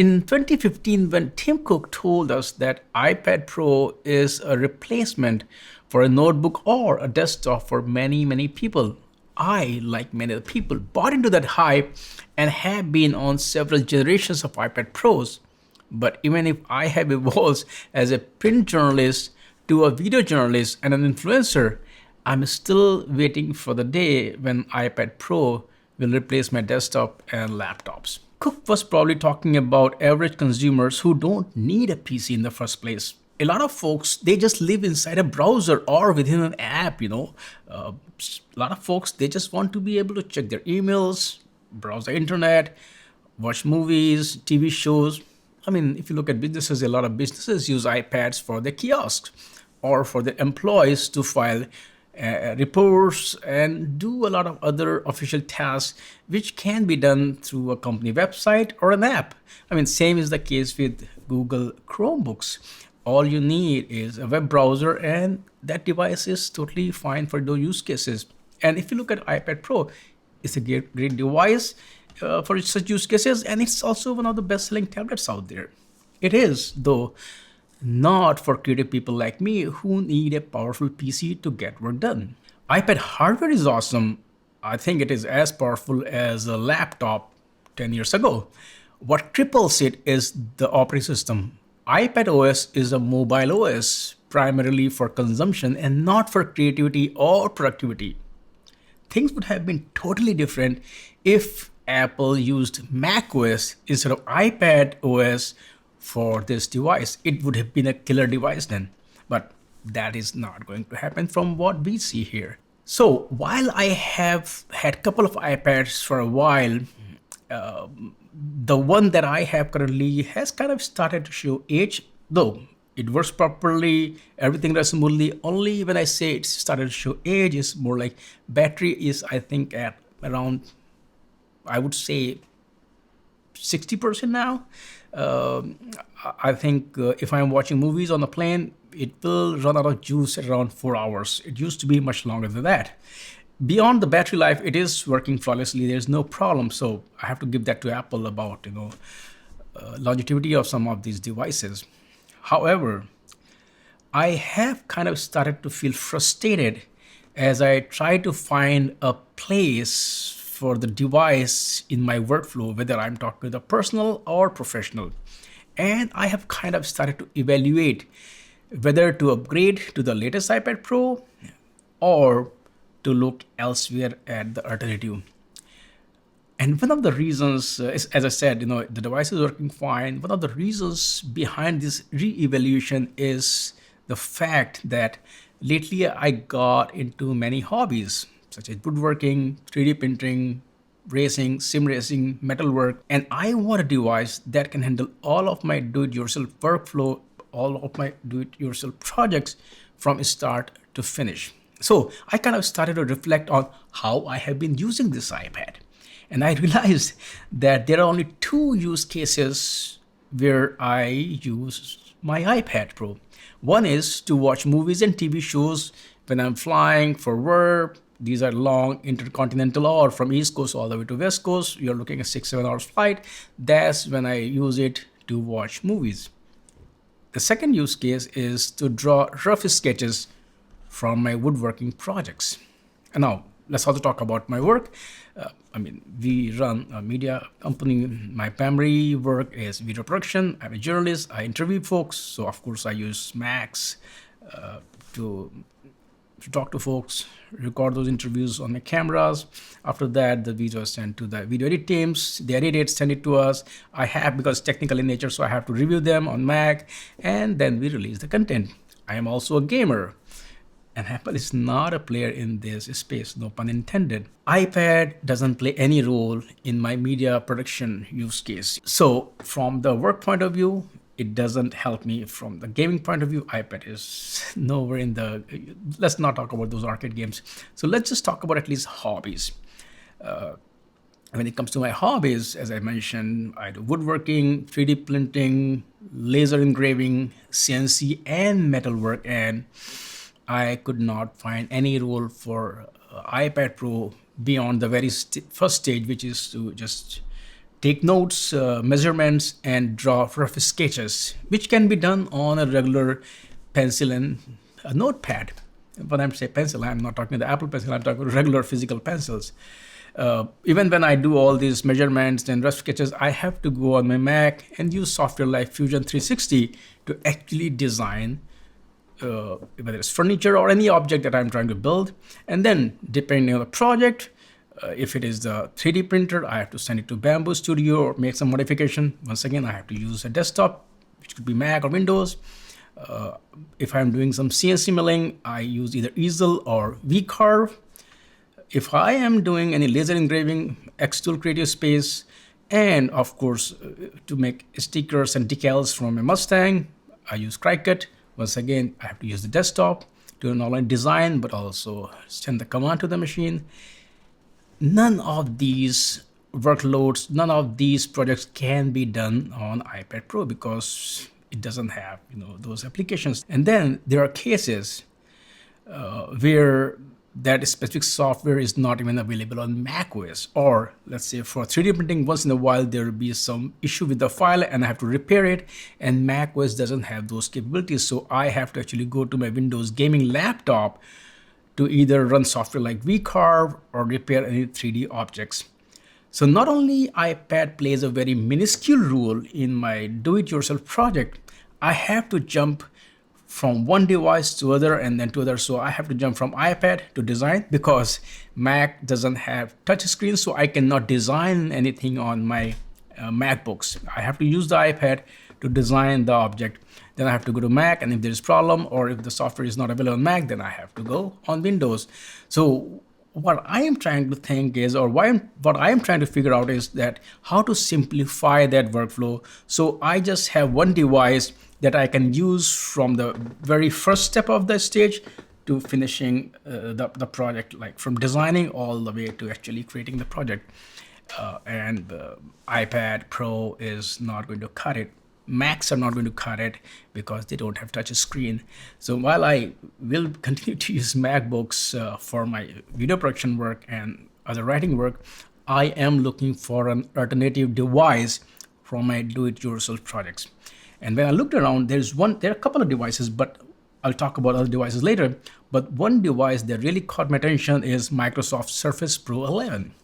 In 2015, when Tim Cook told us that iPad Pro is a replacement for a notebook or a desktop for many, many people, I, like many other people, bought into that hype and have been on several generations of iPad Pros. But even if I have evolved as a print journalist to a video journalist and an influencer, I'm still waiting for the day when iPad Pro will replace my desktop and laptops. Cook was probably talking about average consumers who don't need a PC in the first place. A lot of folks, they just live inside a browser or within an app. A lot of folks, they just want to be able to check their emails, browse the internet, watch movies, TV shows. I mean, if you look at businesses, a lot of businesses use iPads for their kiosks or for their employees to file reports and do a lot of other official tasks which can be done through a company website or an app. I mean, same is the case with Google Chromebooks. All you need is a web browser and that device is totally fine for those use cases. And if you look at iPad Pro, it's a great device for such use cases, and it's also one of the best-selling tablets out there. It is, though, not for creative people like me who need a powerful PC to get work done. iPad hardware is awesome. I think it is as powerful as a laptop 10 years ago. What triples it is the operating system. iPad OS is a mobile OS primarily for consumption and not for creativity or productivity. Things would have been totally different if Apple used Mac OS instead of iPad OS for this device. It would have been a killer device then, but that is not going to happen from what we see here. So while I have had a couple of iPads for a while, the one that I have currently has kind of started to show age, though it works properly, everything runs smoothly. Only when I say it started to show age is more like battery is, I think, at around, I would say, 60% now. I think if I'm watching movies on the plane, it will run out of juice at around 4 hours. It used to be much longer than that. Beyond the battery life, it is working flawlessly. There's no problem. So I have to give that to Apple about longevity of some of these devices. However, I have kind of started to feel frustrated as I try to find a place for the device in my workflow, whether I'm talking with a personal or professional. And I have kind of started to evaluate whether to upgrade to the latest iPad Pro or to look elsewhere at the alternative. And one of the reasons, is, as I said, the device is working fine. One of the reasons behind this re-evaluation is the fact that lately I got into many hobbies, such as woodworking, 3D printing, racing, sim racing, metalwork, and I want a device that can handle all of my do-it-yourself workflow, all of my do-it-yourself projects from start to finish. So I kind of started to reflect on how I have been using this iPad. And I realized that there are only two use cases where I use my iPad Pro. One is to watch movies and TV shows when I'm flying for work. These are long intercontinental or from East Coast all the way to West Coast. You're looking at 6-7 hours flight. That's when I use it to watch movies. The second use case is to draw rough sketches from my woodworking projects. And now let's also talk about my work. We run a media company. My primary work is video production. I'm a journalist. I interview folks. So of course I use Macs to talk to folks, record those interviews on my cameras. After that, the video is sent to the video edit teams. They edit it, send it to us. I have, because it's technical in nature, so I have to review them on Mac, and then we release the content. I am also a gamer, and Apple is not a player in this space, no pun intended. iPad doesn't play any role in my media production use case. So from the work point of view, it doesn't help me. From the gaming point of view, iPad is nowhere in the, let's not talk about those arcade games. So let's just talk about at least hobbies. When it comes to my hobbies, as I mentioned, I do woodworking, 3D printing, laser engraving, CNC, and metalwork. And I could not find any role for iPad Pro beyond the very first stage, which is to just take notes, measurements, and draw rough sketches, which can be done on a regular pencil and a notepad. When I'm saying pencil, I'm not talking the Apple pencil, I'm talking regular physical pencils. Even when I do all these measurements and rough sketches, I have to go on my Mac and use software like Fusion 360 to actually design whether it's furniture or any object that I'm trying to build. And then depending on the project, if it is the 3D printer, I have to send it to Bamboo Studio or make some modification. Once again, I have to use a desktop, which could be Mac or Windows. If I'm doing some CNC milling, I use either easel or VCarve. If I am doing any laser engraving, Xtool Creative Space, and of course, to make stickers and decals from a Mustang, I use Cricut. Once again, I have to use the desktop to not only design, but also send the command to the machine. None of these workloads, none of these projects can be done on iPad Pro because it doesn't have, those applications. And then there are cases where that specific software is not even available on macOS, or let's say for 3D printing, once in a while there will be some issue with the file and I have to repair it, and macOS doesn't have those capabilities. So I have to actually go to my Windows gaming laptop to either run software like VCarve or repair any 3D objects. So not only iPad plays a very minuscule role in my do-it-yourself project, I have to jump from one device to other and then to other. So I have to jump from iPad to design because Mac doesn't have touch screen, so I cannot design anything on my MacBooks. I have to use the iPad to design the object. Then I have to go to Mac, and if there's problem or if the software is not available on Mac, then I have to go on Windows. So what I am trying to think is, or what I am trying to figure out is that how to simplify that workflow. So I just have one device that I can use from the very first step of the stage to finishing the project, like from designing all the way to actually creating the project. And iPad Pro is not going to cut it. Macs are not going to cut it because they don't have touch screen. So while I will continue to use MacBooks for my video production work and other writing work, I am looking for an alternative device for my do-it-yourself projects. And when I looked around, there are a couple of devices, but I'll talk about other devices later. But one device that really caught my attention is Microsoft Surface Pro 11.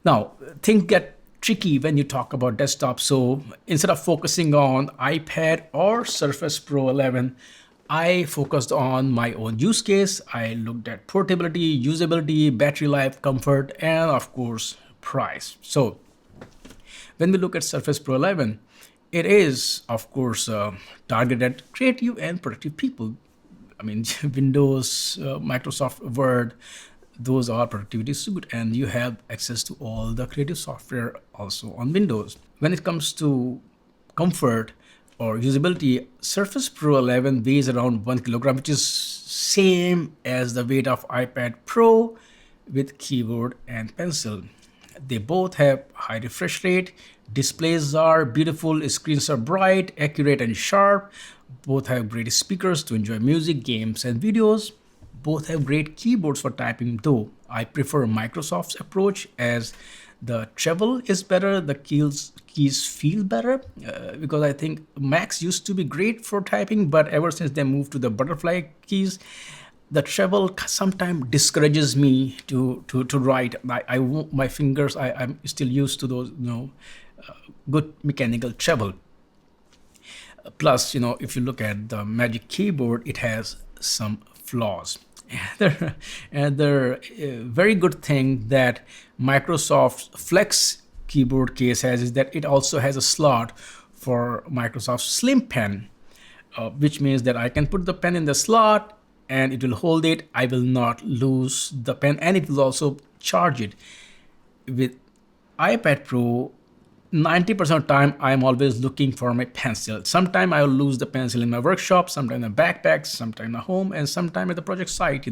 Now, things get tricky when you talk about desktop. So instead of focusing on iPad or Surface Pro 11, I focused on my own use case. I looked at portability, usability, battery life, comfort, and of course, price. So when we look at Surface Pro 11, it is, of course, targeted at creative and productive people. I mean, Windows, Microsoft Word, those are productivity suite, and you have access to all the creative software also on Windows. When it comes to comfort or usability, Surface Pro 11 weighs around 1 kilogram, which is same as the weight of iPad Pro with keyboard and pencil. They both have high refresh rate, displays are beautiful, screens are bright, accurate, and sharp. Both have great speakers to enjoy music, games, and videos. Both have great keyboards for typing, though I prefer Microsoft's approach as the travel is better, the keys feel better, because I think Macs used to be great for typing, but ever since they moved to the butterfly keys, the travel sometimes discourages me to write. My fingers, I'm still used to those, good mechanical travel. Plus, if you look at the Magic Keyboard, it has some flaws. And the very good thing that Microsoft Flex keyboard case has is that it also has a slot for Microsoft Slim Pen, which means that I can put the pen in the slot and it will hold it. I will not lose the pen, and it will also charge it. With iPad Pro, 90% of the time, I'm always looking for my pencil. Sometimes I will lose the pencil in my workshop, sometimes in my backpacks, sometimes at home, and sometimes at the project site.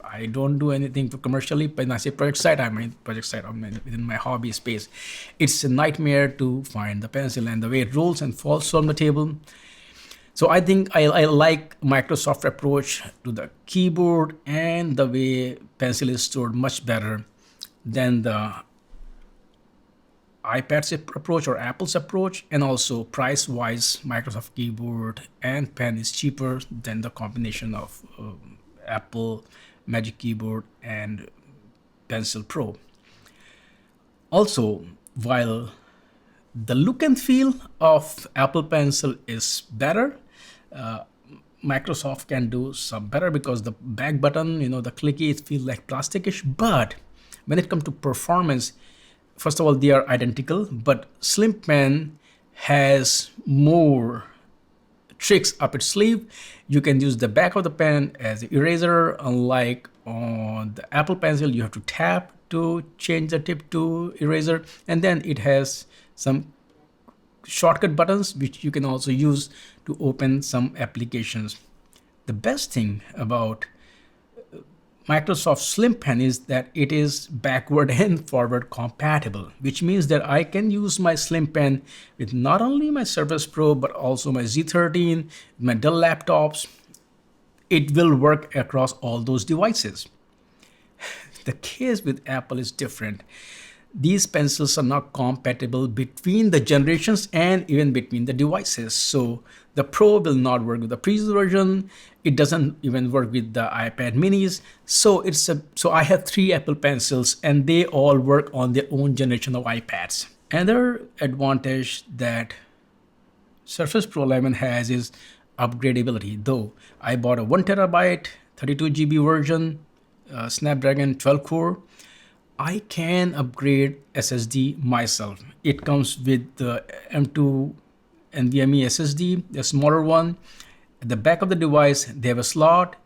I don't do anything for commercially, but when I say project site, I mean project site within my hobby space. It's a nightmare to find the pencil and the way it rolls and falls on the table. So I think I like Microsoft approach to the keyboard and the way pencil is stored much better than the iPad's approach or Apple's approach, and also price-wise, Microsoft keyboard and pen is cheaper than the combination of Apple Magic Keyboard and Pencil Pro. Also, while the look and feel of Apple Pencil is better, Microsoft can do some better because the back button, the clicky, it feels like plasticish. But when it comes to performance, first of all, they are identical, but Slim Pen has more tricks up its sleeve. You can use the back of the pen as an eraser, unlike on the Apple Pencil, you have to tap to change the tip to eraser, and then it has some shortcut buttons which you can also use to open some applications. The best thing about Microsoft Slim Pen is that it is backward and forward compatible, which means that I can use my Slim Pen with not only my Surface Pro but also my Z13, my Dell laptops. It will work across all those devices. The case with Apple is different. These pencils are not compatible between the generations and even between the devices. So the Pro will not work with the previous version. It doesn't even work with the iPad minis. So I have 3 Apple Pencils and they all work on their own generation of iPads. Another advantage that Surface Pro 11 has is upgradability. Though I bought a 1TB, 32GB version, Snapdragon 12 core, I can upgrade SSD myself. It comes with the M2 NVMe SSD, the smaller one. At the back of the device, they have a slot.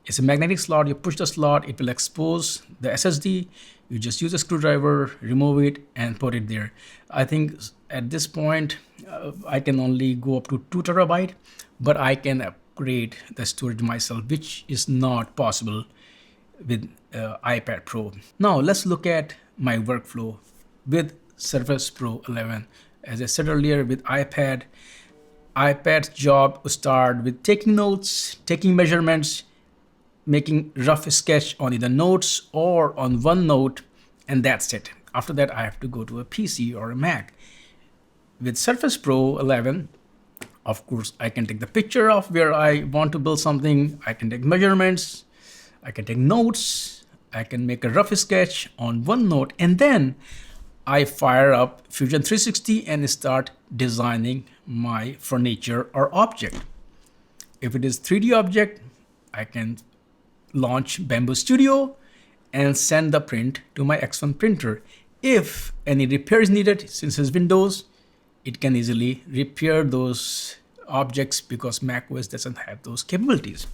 It's a magnetic slot. You push the slot, it will expose the SSD. You just use a screwdriver, remove it, and put it there. I think at this point, I can only go up to 2TB, but I can upgrade the storage myself, which is not possible with iPad Pro. Now let's look at my workflow with Surface Pro 11. As I said earlier, with iPad's job start with taking notes, taking measurements, making rough sketch on either notes or on OneNote, and that's it. After that, I have to go to a PC or a Mac. With Surface Pro 11, of course, I can take the picture of where I want to build something. I can take measurements. I can take notes, I can make a rough sketch on OneNote, and then I fire up Fusion 360 and start designing my furniture or object. If it is 3D object, I can launch Bamboo Studio and send the print to my X1 printer. If any repair is needed, since it's Windows, it can easily repair those objects because macOS doesn't have those capabilities.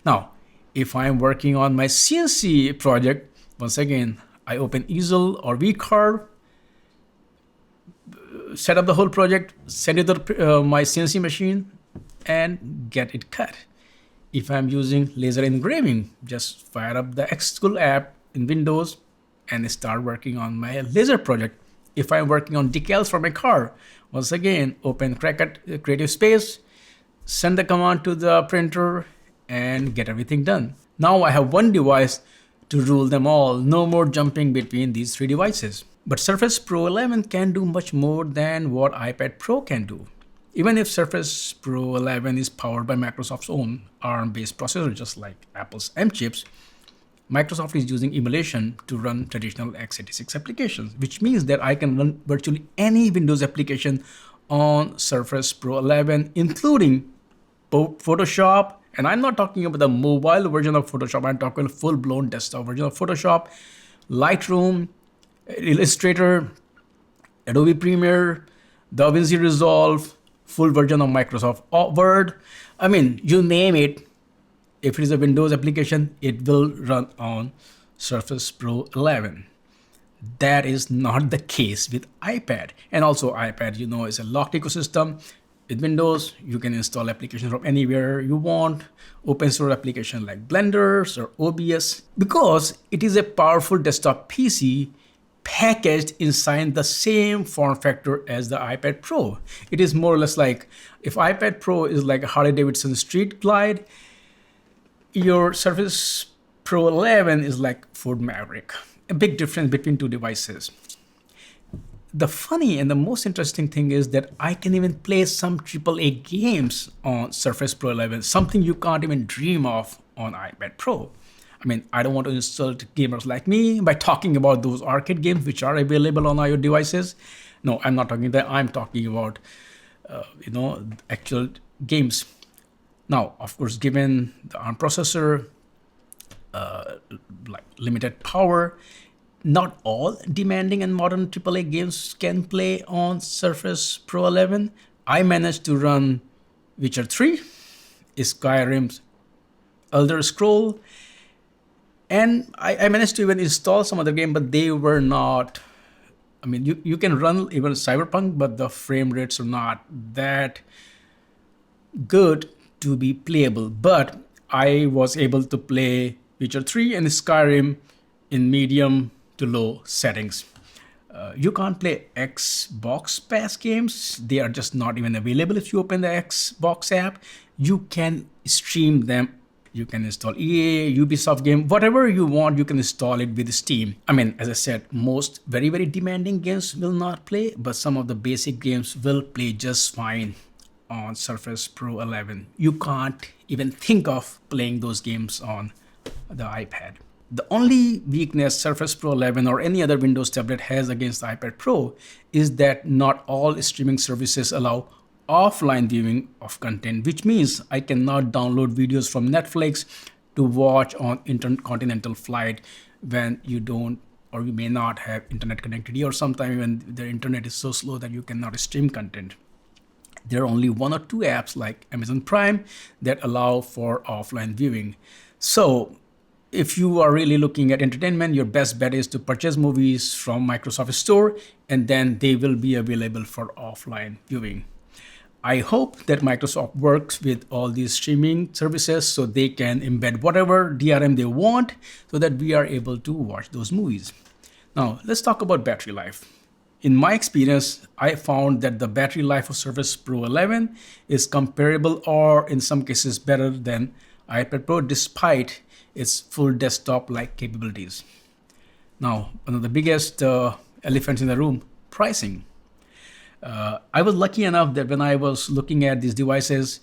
Now, if I'm working on my CNC project, once again, I open easel or VCarve, set up the whole project, send it to my CNC machine, and get it cut. If I'm using laser engraving, just fire up the Xtool app in Windows and start working on my laser project. If I'm working on decals for my car, once again, open Cricut Creative Space, send the command to the printer, and get everything done. Now I have one device to rule them all. No more jumping between these 3 devices. But Surface Pro 11 can do much more than what iPad Pro can do. Even if Surface Pro 11 is powered by Microsoft's own ARM-based processor, just like Apple's M chips, Microsoft is using emulation to run traditional x86 applications, which means that I can run virtually any Windows application on Surface Pro 11, including Photoshop. And I'm not talking about the mobile version of Photoshop. I'm talking full-blown desktop version of Photoshop, Lightroom, Illustrator, Adobe Premiere, DaVinci Resolve, full version of Microsoft Word. I mean, you name it. If it is a Windows application, it will run on Surface Pro 11. That is not the case with iPad. And also iPad, is a locked ecosystem. With Windows, you can install applications from anywhere you want, open source applications like Blender or OBS, because it is a powerful desktop PC packaged inside the same form factor as the iPad Pro. It is more or less like, if iPad Pro is like a Harley-Davidson Street Glide, your Surface Pro 11 is like Ford Maverick. A big difference between 2 devices. The funny and the most interesting thing is that I can even play some AAA games on Surface Pro 11, something you can't even dream of on iPad Pro. I mean, I don't want to insult gamers like me by talking about those arcade games which are available on your devices. No, I'm not talking that. I'm talking about, actual games. Now, of course, given the ARM processor, like limited power, not all demanding and modern AAA games can play on Surface Pro 11. I managed to run Witcher 3, Skyrim's Elder Scroll, and I managed to even install some other game, but they were not. I mean, you can run even Cyberpunk, but the frame rates are not that good to be playable. But I was able to play Witcher 3 and Skyrim in medium to low settings. You can't play Xbox Pass games. They are just not even available if you open the Xbox app. You can stream them. You can install EA, Ubisoft game, whatever you want, you can install it with Steam. I mean, as I said, most very, very demanding games will not play, but some of the basic games will play just fine on Surface Pro 11. You can't even think of playing those games on the iPad. The only weakness Surface Pro 11 or any other Windows tablet has against the iPad Pro is that not all streaming services allow offline viewing of content, which means I cannot download videos from Netflix to watch on intercontinental flight when you don't or you may not have internet connectivity, or sometimes even the internet is so slow that you cannot stream content. There are only one or two apps like Amazon Prime that allow for offline viewing. So if you are really looking at entertainment, your best bet is to purchase movies from Microsoft Store, and then they will be available for offline viewing. I hope that Microsoft works with all these streaming services so they can embed whatever DRM they want so that we are able to watch those movies. Now, let's talk about battery life. In my experience, I found that the battery life of Surface Pro 11 is comparable or in some cases better than iPad Pro despite its full desktop-like capabilities. Now, one of the biggest elephants in the room, pricing. I was lucky enough that when I was looking at these devices,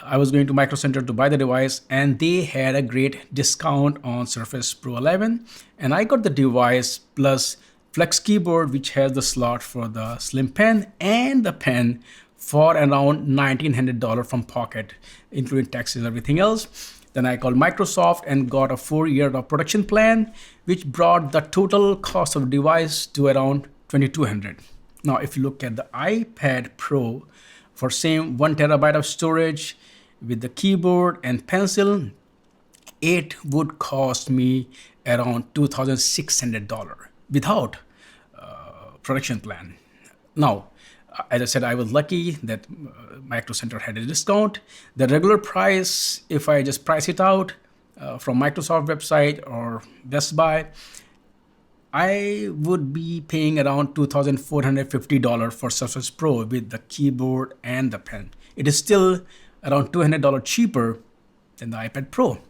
I was going to Micro Center to buy the device, and they had a great discount on Surface Pro 11. And I got the device plus Flex keyboard, which has the slot for the slim pen and the pen for around $1,900 from Pocket, including taxes and everything else. Then I called Microsoft and got a 4-year of production plan, which brought the total cost of the device to around $2,200. Now, if you look at the iPad Pro, for same 1 terabyte of storage with the keyboard and pencil, it would cost me around $2,600 without production plan. Now, as I said, I was lucky that Micro Center had a discount. The regular price, if I just price it out from Microsoft website or Best Buy, I would be paying around $2,450 for Surface Pro with the keyboard and the pen. It is still around $200 cheaper than the iPad Pro.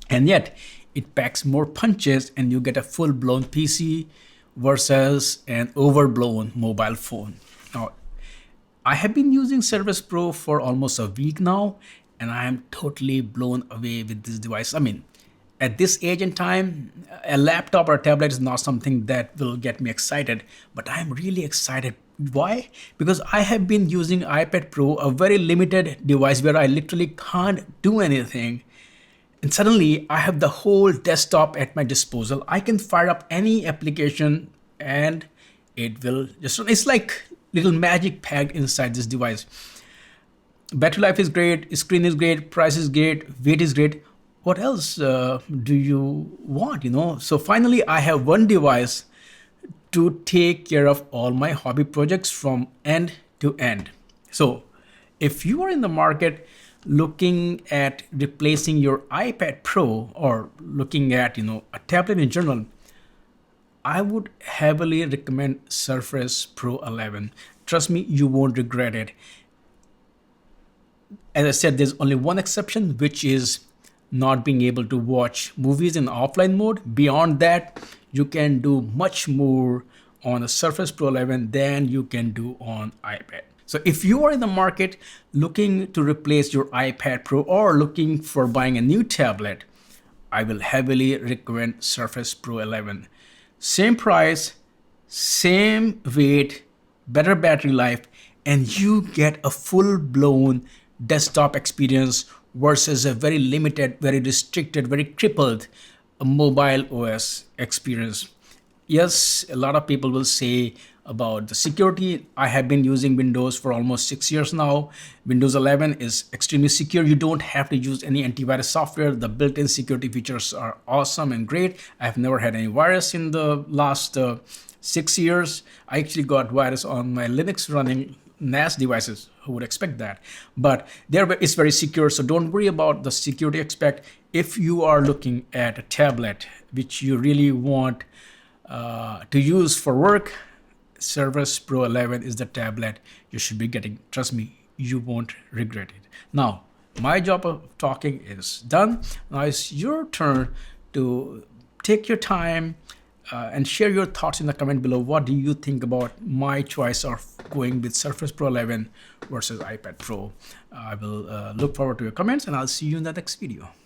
And yet, it packs more punches and you get a full-blown PC versus an overblown mobile phone. Now, I have been using Surface Pro for almost a week now, and I am totally blown away with this device. I mean, at this age and time, a laptop or a tablet is not something that will get me excited, but I'm really excited. Why? Because I have been using iPad Pro, a very limited device where I literally can't do anything. And suddenly I have the whole desktop at my disposal. I can fire up any application and it will just run. It's like little magic packed inside this device. Battery life is great, screen is great, price is great, weight is great. What else do you want, So finally, I have one device to take care of all my hobby projects from end to end. So if you are in the market looking at replacing your iPad Pro or looking at, a tablet in general, I would heavily recommend Surface Pro 11. Trust me, you won't regret it. As I said, there's only one exception, which is not being able to watch movies in offline mode. Beyond that, you can do much more on the Surface Pro 11 than you can do on iPad. So if you are in the market looking to replace your iPad Pro or looking for buying a new tablet, I will heavily recommend Surface Pro 11. Same price, same weight, better battery life, and you get a full-blown desktop experience versus a very limited, very restricted, very crippled mobile OS experience. Yes, a lot of people will say about the security. I have been using Windows for almost 6 years now. Windows 11 is extremely secure. You don't have to use any antivirus software. The built-in security features are awesome and great. I've never had any virus in the last 6 years. I actually got virus on my Linux running NAS devices. Who would expect that? But there it's very secure, so don't worry about the security aspect. If you are looking at a tablet which you really want to use for work, Surface Pro 11 is the tablet you should be getting. Trust me, you won't regret it. Now, my job of talking is done. Now it's your turn to take your time and share your thoughts in the comment below. What do you think about my choice of going with Surface Pro 11 versus iPad Pro? I will look forward to your comments, and I'll see you in the next video.